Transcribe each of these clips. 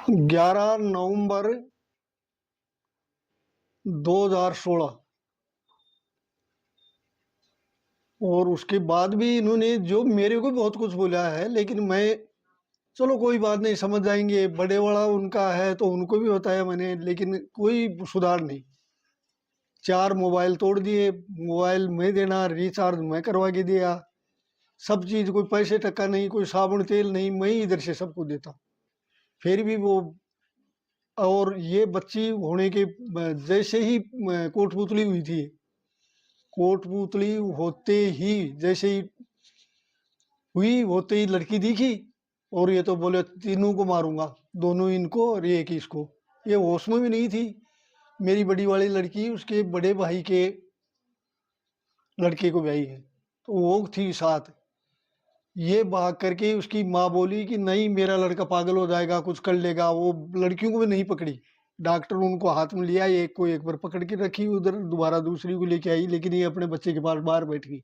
11 नवंबर 2016। और उसके बाद भी इन्होंने जो मेरे को बहुत कुछ बोला है, लेकिन मैं चलो कोई बात नहीं, समझ जाएंगे, बड़े वाला उनका है तो उनको भी बताया मैंने, लेकिन कोई सुधार नहीं। 4 मोबाइल तोड़ दिए, मोबाइल मैं देना, रिचार्ज मैं करवा के दिया, सब चीज़, कोई पैसे टक्का नहीं, कोई साबुन तेल नहीं, मैं ही इधर से सबको देता। फिर भी वो, और ये बच्ची होने के जैसे ही कोटपुतली हुई थी, कोटपुतली होते ही, जैसे ही हुई होते ही लड़की दिखी, और ये तो बोले तीनों को मारूंगा, दोनों इनको और एक इसको। ये होश में भी नहीं थी। मेरी बड़ी वाली लड़की उसके बड़े भाई के लड़के को ब्याही है, तो वो थी साथ। ये भाग करके उसकी माँ बोली कि नहीं, मेरा लड़का पागल हो जाएगा, कुछ कर लेगा। वो लड़कियों को भी नहीं पकड़ी, डॉक्टर उनको हाथ में लिया, एक को एक बार पकड़ के रखी उधर, दोबारा दूसरी को लेके आई, लेकिन ये अपने बच्चे के पास बाहर बैठ गई।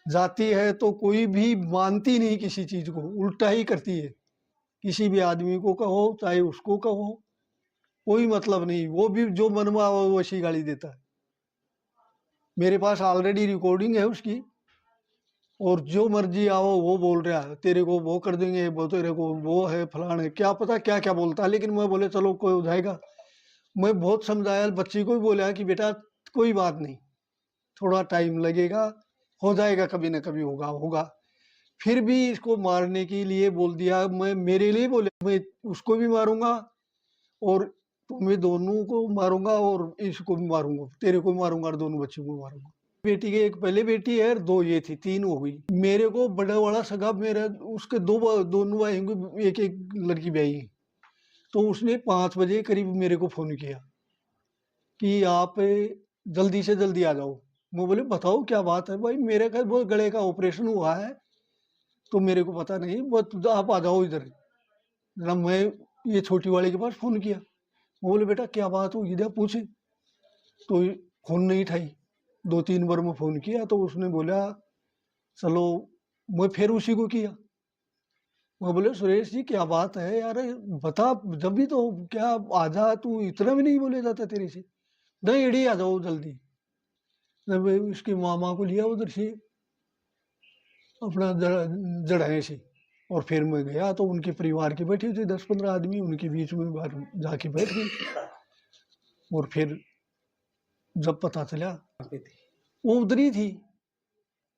जाती है तो कोई भी मानती नहीं किसी चीज को, उल्टा ही करती है। किसी भी आदमी को कहो, चाहे उसको कहो, कोई मतलब नहीं, वो भी जो मनवा वो वैसी गाली देता है। मेरे पास ऑलरेडी रिकॉर्डिंग है उसकी, और जो मर्जी आओ वो बोल रहा है, तेरे को वो कर देंगे, वो तेरे को वो है, फलान है, क्या पता क्या क्या बोलता है। लेकिन मैं बोले चलो कोई हो जाएगा। मैं बहुत समझाया, बच्ची को भी बोला कि बेटा कोई बात नहीं, थोड़ा टाइम लगेगा, हो जाएगा, कभी ना कभी होगा होगा। फिर भी इसको मारने के लिए बोल दिया। मैं मेरे लिए बोले, मैं उसको भी मारूंगा और तुम्हें दोनों को मारूंगा और इसको भी मारूंगा, तेरे को भी मारूंगा और दोनों बच्चों को मारूंगा। बेटी के एक पहले बेटी है और 2 ये थी, 3 हो गई। मेरे को बड़ा वाला सगा मेरा, उसके दोनों भाई को एक एक लड़की ब्याही है। तो उसने 5 बजे करीब मेरे को फोन किया कि आप जल्दी से जल्दी आ जाओ। मैं बोले बताओ क्या बात है भाई। मेरे का वो गले का ऑपरेशन हुआ है, तो मेरे को पता नहीं, बस आप आ जाओ इधर। जरा मैं ये छोटी वाले के पास फोन किया, वो बोले बेटा क्या बात हुई, इधर पूछे, तो फोन नहीं उठाई। 2-3 बार मैं फोन किया तो उसने बोला चलो। मैं फिर उसी को किया, मैं बोले सुरेश जी क्या बात है यार, बता, जब भी तो क्या, आजा, तू इतना भी नहीं बोले जाता तेरे से, नहीं एडी आ जाओ जल्दी। जब उसके मामा को लिया उधर से अपना जड़ाए से, और फिर मैं गया तो उनके परिवार के बैठे थे 10-15 आदमी, उनके बीच में बाहर जाके बैठ गई। और फिर जब पता चला, वो उधर ही थी,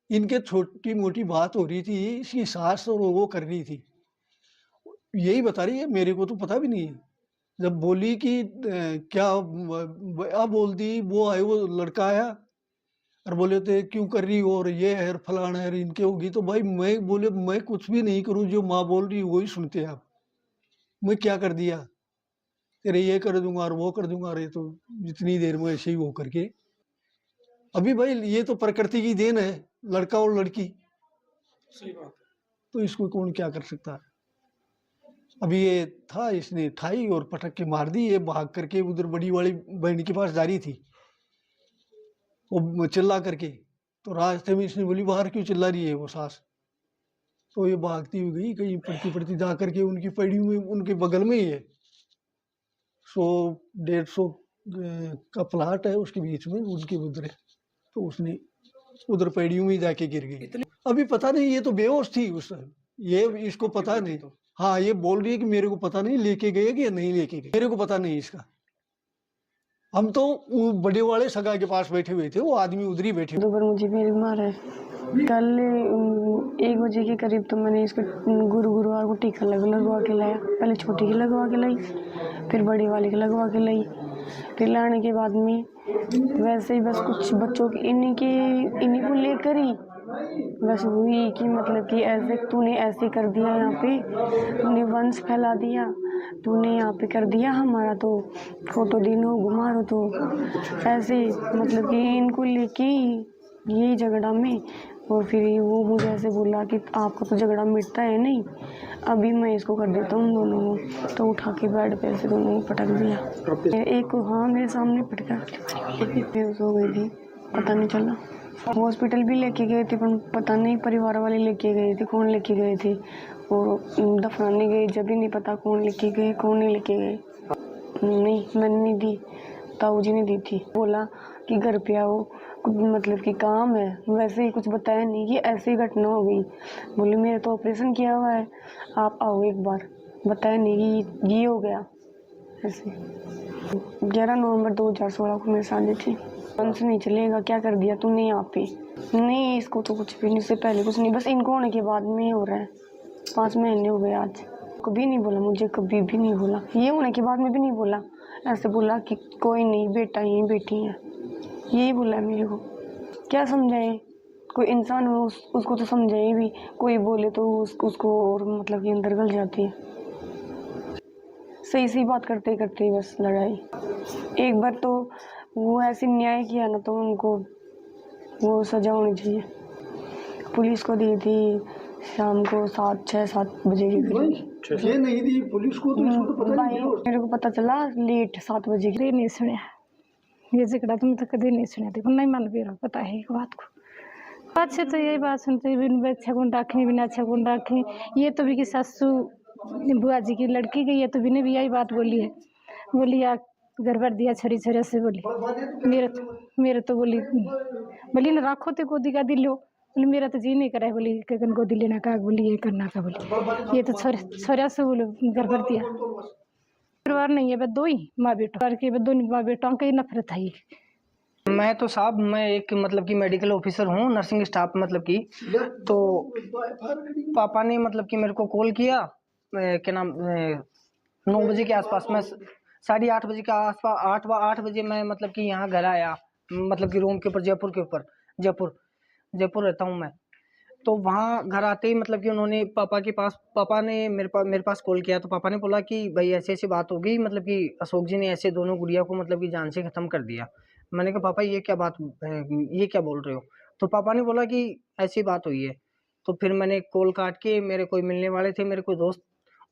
इनके छोटी मोटी बात हो रही थी, इसकी सास और वो कर रही थी, यही बता रही है, मेरे को तो पता भी नहीं है। जब बोली कि क्या, अब बोल दी, वो आए, वो लड़का आया और बोले थे क्यों कर रही हो, और ये है फलाना है, इनके होगी। तो भाई मैं बोले मैं कुछ भी नहीं करूं, जो माँ बोल रही वही सुनते हैं आप। मैं क्या कर दिया, तेरे ये कर दूंगा और वो कर दूंगा, अरे तो जितनी देर में ऐसे ही वो करके। अभी भाई ये तो प्रकृति की देन है, लड़का और लड़की, सही बात है। तो इसको कौन क्या कर सकता है। अभी ये था, इसने ठाई और पटक के मार दी। ये भाग करके उधर बड़ी वाली बहन के पास जा रही थी, वो चिल्ला करके, तो रास्ते में इसने बोली बाहर क्यों चिल्ला रही है वो सास। तो ये भागती हुई गई, कहीं पड़ती पड़ती जा करके उनकी पैड़ी में, उनके बगल में ही है, 100-150 का प्लाट है, उसके बीच में उनके उधर है। तो उसने उधर पैड़ियों में जाके गिर गई। अभी पता नहीं, ये तो बेहोश थी उस समय, ये इसको पता नहीं। हाँ, ये बोल रही है कि मेरे को पता नहीं लेके गए कि नहीं लेके गए, मेरे को पता नहीं इसका। हम तो वो बड़े वाले सगा के पास बैठे हुए थे, वो आदमी उधर ही बैठे। दोपहर मुझे मेरी बीमार है, कल 1 बजे के करीब तो मैंने इसको गुरुवार को टीका लगवा के लाया। पहले छोटी की लगवा के लाई, फिर बड़ी वाली की लगवा के लाई। फिर लाने के बाद में वैसे ही बस कुछ बच्चों की इन्हीं को लेकर ही बस हुई कि मतलब कि ऐसे तूने ऐसे कर दिया, यहाँ पे तूने वंश फैला दिया, तूने यहाँ पे कर दिया हमारा तो फोटो दिनों घुमारो। तो ऐसे मतलब कि इनको लेके यही झगड़ा में। और फिर वो मुझे ऐसे बोला कि आपका तो झगड़ा मिटता है नहीं, अभी मैं इसको कर देता हूँ दोनों को। तो उठा के बेड पे ऐसे दोनों को पटक दिया। एक को हाँ मेरे सामने पटका, एक बेहोश हो गई थी, पता नहीं चला। हॉस्पिटल भी लेके गए थे पर पता नहीं परिवार वाले लेके गए थे, कौन लेके गए थे। और दफनाने गए जब भी नहीं पता कौन लेके गए कौन नहीं लेके गए। नहीं मैंने नहीं दी, ताऊ जी ने दी थी। बोला कि घर पे आओ, मतलब कि काम है, वैसे ही कुछ बताया नहीं कि ऐसी ही घटना हो गई। बोले मेरे तो ऑपरेशन किया हुआ है, आप आओ एक बार। बताया नहीं कि ये हो गया। ऐसे 11 नवंबर 2016 को मेरी शादी थी। मन से नहीं चलेगा, क्या कर दिया तूने यहाँ पे। नहीं इसको तो कुछ भी नहीं, इससे पहले कुछ नहीं, बस इनको होने के बाद में हो रहा है। 5 महीने हो गए आज। कभी नहीं बोला मुझे, कभी भी नहीं बोला, ये होने के बाद में भी नहीं बोला। ऐसे बोला कि कोई नहीं बेटा ये बेटी है, यही बोला है मेरे को। क्या समझाए, कोई इंसान हो उसको तो समझाए भी, कोई बोले तो उसको और मतलब कि अंदर गल जाती है। सही सही बात करते करते बस लड़ाई। एक बार तो वो ऐसे न्याय किया ना तो उनको वो सजा होनी चाहिए। पुलिस को दी थी शाम को 7 बजे के करीब। ये नहीं दी पुलिस को तो इसको तो पता नहीं भाई मेरे को पता चला लेट 7 बजे के। कदे नहीं सुनिया ये झगड़ा तो मैं तो कदे नहीं सुनिया। देखो नहीं मन भी रहा पता है एक बात को। बात से तो यही बात सुनते बिन अच्छा गुण रखें बिना अच्छा गुण रखें। ये तो भी कि सासू बुआ जी की लड़की गई है तो बिने भी यही बात बोली है। बोली या घर भर दिया छरी छरी से बोली मेरे तो बोली ना राखो तो गोदी का दिल लो। बोली मेरा तो जी नहीं करा है। बोली कगन गोदी लेना का, बोली ये करना का, बोली ये तो छोरा से बोलो घर भर दिया। परिवार नहीं है बस दो ही माँ बेटा के, दो माँ बेटों की नफरत है। मैं तो साहब मैं एक मतलब कि मेडिकल ऑफिसर हूँ, नर्सिंग स्टाफ मतलब कि। तो पापा ने मतलब कि मेरे को कॉल किया क्या नाम 9 बजे के आसपास। मैं 8:30 बजे के आसपास 8 बजे मैं मतलब कि यहाँ घर आया, मतलब कि रूम के ऊपर जयपुर रहता हूँ मैं। तो वहाँ घर आते ही मतलब कि उन्होंने पापा ने मेरे पास कॉल किया। तो पापा ने बोला कि भाई ऐसी ऐसी बात हो गई, मतलब कि अशोक जी ने ऐसे दोनों गुड़िया को मतलब कि जान से खत्म कर दिया। मैंने कहा पापा ये क्या बात है, ये क्या बोल रहे हो। तो पापा ने बोला कि ऐसी बात हुई है। तो फिर मैंने कॉल काट के, मेरे कोई मिलने वाले थे, मेरे कोई दोस्त,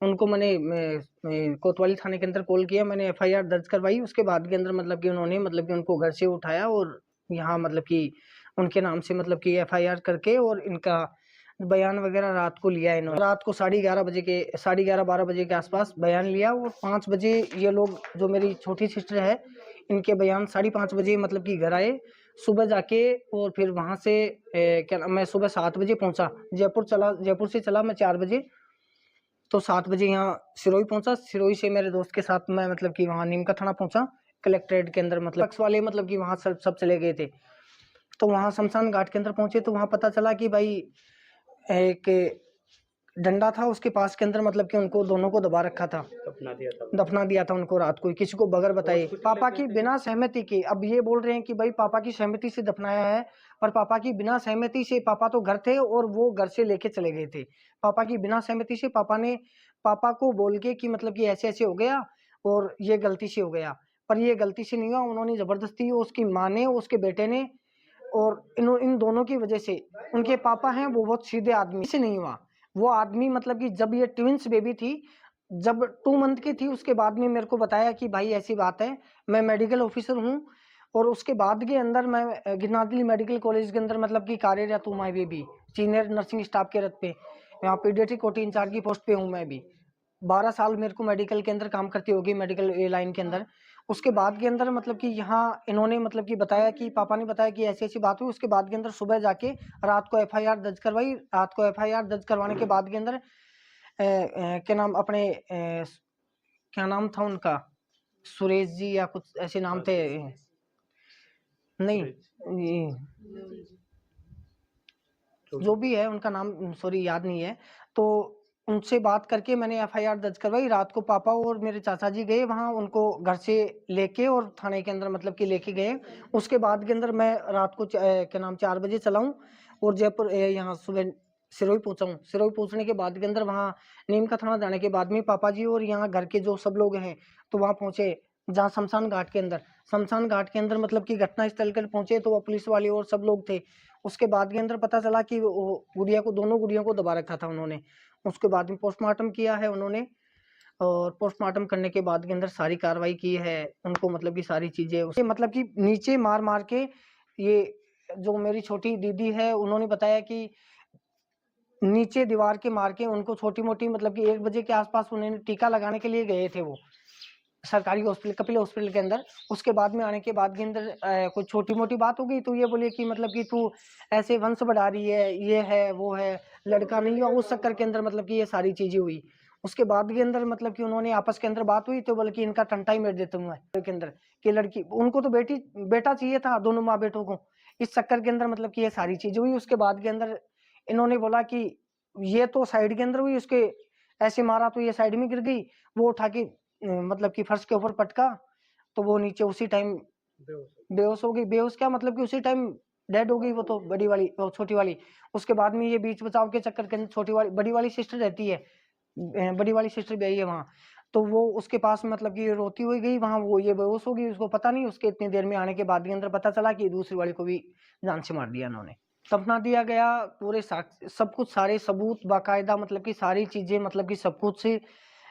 उनको मैं कोतवाली थाने के अंदर कॉल किया। मैंने एफआईआर दर्ज करवाई। उसके बाद के अंदर मतलब कि उन्होंने मतलब कि उनको घर से उठाया और यहाँ मतलब कि उनके नाम से मतलब कि एफआईआर करके और इनका बयान वगैरह रात को लिया इन्होंने। रात को 11:30 12 बजे के आसपास बयान लिया। और 5 बजे ये लोग, जो मेरी छोटी सिस्टर है, इनके बयान 5:30 बजे मतलब कि घर आए सुबह जाके। और फिर वहां से मैं सुबह 7 बजे पहुंचा, जयपुर से चला मैं 4 बजे। तो 7 बजे यहाँ सिरोही पहुंचा। सिरोही से मेरे दोस्त के साथ मैं मतलब कि वहाँ नीम का थाना पहुंचा, कलेक्ट्रेट के अंदर। मतलब पक्ष वाले मतलब कि वहाँ सब चले गए थे। तो वहाँ शमशान घाट के अंदर पहुंचे तो वहाँ पता चला कि भाई एक डंडा था उसके पास के अंदर, मतलब कि उनको दोनों को दबा रखा था, दफना दिया था उनको रात को, किसी को बगैर बताए, पापा की बिना सहमति के। अब ये बोल रहे हैं कि भाई पापा की सहमति से दफनाया है, पर पापा की बिना सहमति से। पापा तो घर थे और वो घर से लेके चले गए थे। पापा की बिना सहमति से पापा को बोल के कि मतलब कि ऐसे ऐसे हो गया और ये गलती से हो गया। पर ये गलती से नहीं हुआ, उन्होंने जबरदस्ती, उसकी माँ ने, उसके बेटे ने, और इन दोनों की वजह से। उनके पापा हैं वो बहुत सीधे आदमी से नहीं हुआ। वो आदमी मतलब कि जब ये ट्विंस बेबी थी, जब 2 मंथ की थी, उसके बाद में मेरे को बताया कि भाई ऐसी बात है, मैं मेडिकल ऑफिसर हूँ। और उसके बाद के अंदर मैं गिरनादली मेडिकल कॉलेज के अंदर मतलब कि कार्यरत हूँ। मैं भी सीनियर नर्सिंग स्टाफ के रथ पे, यहाँ पीडियाट्रिक कोटी इंचार्ज की पोस्ट पे हूँ मैं भी। 12 साल मेरे को मेडिकल के अंदर काम करती होगी, मेडिकल लाइन के अंदर। उसके बाद के अंदर मतलब कि यहाँ इन्होंने मतलब कि बताया कि पापा ने बताया कि ऐसी ऐसी बात हुई। उसके बाद के अंदर सुबह जाके रात को एफआईआर दर्ज करवाई। रात को एफआईआर दर्ज करवाने के बाद के अंदर क्या नाम अपने क्या नाम था उनका, सुरेश जी या कुछ ऐसे नाम थे, नहीं जो भी है उनका नाम सॉरी याद नहीं है। तो उनसे बात करके मैंने एफआईआर दर्ज करवाई। रात को पापा और मेरे चाचा जी गए वहां, उनको घर से लेके और थाने के अंदर मतलब कि लेके गए। उसके बाद के अंदर मैं रात को क्या नाम 4 बजे चला हूँ और जयपुर यहाँ सुबह सिरोही पहुंचा हूँ। सिरोही पहुंचने के बाद के अंदर वहाँ नीम का थाना जाने के बाद में पापा जी और यहाँ घर के जो सब लोग हैं तो वहाँ पहुंचे, जहाँ शमशान घाट के अंदर मतलब कि घटना स्थल पर पहुंचे तो वो पुलिस वाले और सब लोग थे। उसके बाद के अंदर पता चला कि दोनों गुड़िया को दबा रखा था उन्होंने। उसके बाद में पोस्टमार्टम किया है उन्होंने, और पोस्टमार्टम करने के बाद के अंदर सारी कार्रवाई की है। उनको मतलब कि सारी चीजें उसे मतलब कि नीचे मार मार के ये जो मेरी छोटी दीदी है उन्होंने बताया कि नीचे दीवार के मार के उनको छोटी-मोटी मतलब कि 1 बजे के आस-पास उन्हें टीका लगाने के लिए गए थे वो, सरकारी हॉस्पिटल कपिल हॉस्पिटल के अंदर। उसके बाद में आने के बाद के अंदर कोई छोटी-मोटी बात हो गई तो ये बोले कि मतलब कि तू ऐसे वंश बढ़ा रही है, ये है, वो है, लड़का नहीं हुआ, उस चक्कर के अंदर मतलब कि ये सारी चीज़ें हुई। उसके बाद के अंदर मतलब कि उन्होंने आपस के अंदर बात हुई तो बोले कि इनका टंटा ही मेर देता हूँ मैं के अंदर, कि लड़की उनको तो बेटा चाहिए था दोनों माँ-बेटों को। इस चक्कर के अंदर मतलब कि ये सारी चीज़ें हुई। उसके बाद के अंदर इन्होंने बोला कि ये तो साइड के अंदर हुई, उसके ऐसे मारा तो ये साइड में गिर गई, वो उठा के मतलब कि फर्श के ऊपर पटका, तो वो नीचे उसी टाइम बेहोश हो गई। बेहोश क्या मतलब कि उसी टाइम डेड हो गई वो तो बड़ी वाली वो छोटी वाली। उसके बाद में ये बीच बचाव के चक्कर के अंदर छोटी वाली बड़ी वाली सिस्टर रहती है, बड़ी वाली सिस्टर ब्याही है वहाँ, तो वो उसके पास मतलब कि रोती हुई गई वहाँ, वो ये बेहोश हो गई, उसको पता नहीं, उसके इतनी देर में आने के बाद के अंदर पता चला कि दूसरी वाली को भी जान से मार दिया इन्होंने। सपना दिया गया, पूरे सब कुछ सारे सबूत बाकायदा मतलब कि सारी चीज़ें मतलब कि सब कुछ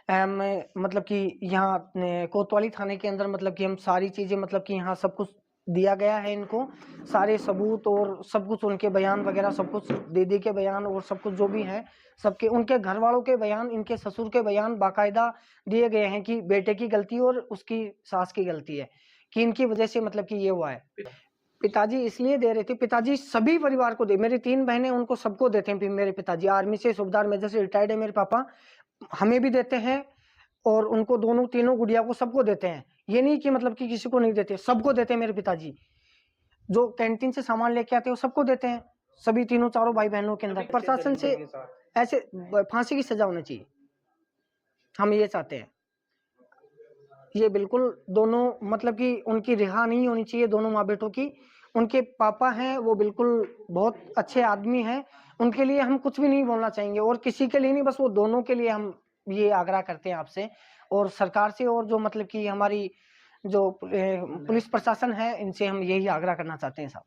मतलब कि यहाँ कोतवाली थाने के अंदर मतलब कि हम सारी चीज़ें मतलब कि यहाँ सब कुछ दिया गया है इनको, सारे सबूत और सब कुछ उनके बयान वगैरह सब कुछ दीदी के बयान और सब कुछ जो भी है, सबके उनके घर वालों के बयान, इनके ससुर के बयान बाकायदा दिए गए हैं कि बेटे की गलती और उसकी सास की गलती है, कि इनकी वजह से मतलब कि ये हुआ है। पिताजी इसलिए दे रहे थे, पिताजी सभी परिवार को दे, मेरी 3 बहनें उनको सबको देते हैं मेरे पिताजी, आर्मी से सूबेदार मेजर से रिटायर्ड है मेरे पापा, हमें भी देते हैं और उनको दोनों तीनों गुड़िया को सबको देते हैं। ये नहीं कि मतलब कि किसी को नहीं देते, सबको देते हैं मेरे पिताजी। जो कैंटीन से सामान लेके आते हैं वो सबको देते हैं, सभी तीनों चारों भाई बहनों के अंदर। प्रशासन से ऐसे फांसी की सजा होनी चाहिए, हम ये चाहते हैं। ये बिल्कुल दोनों मतलब कि उनकी रिहा नहीं होनी चाहिए दोनों माँ बेटों की। उनके पापा हैं वो बिल्कुल बहुत अच्छे आदमी हैं, उनके लिए हम कुछ भी नहीं बोलना चाहेंगे और किसी के लिए नहीं, बस वो दोनों के लिए हम ये आग्रह करते हैं आपसे और सरकार से और जो मतलब कि हमारी जो पुलिस प्रशासन है इनसे हम यही आग्रह करना चाहते हैं साहब।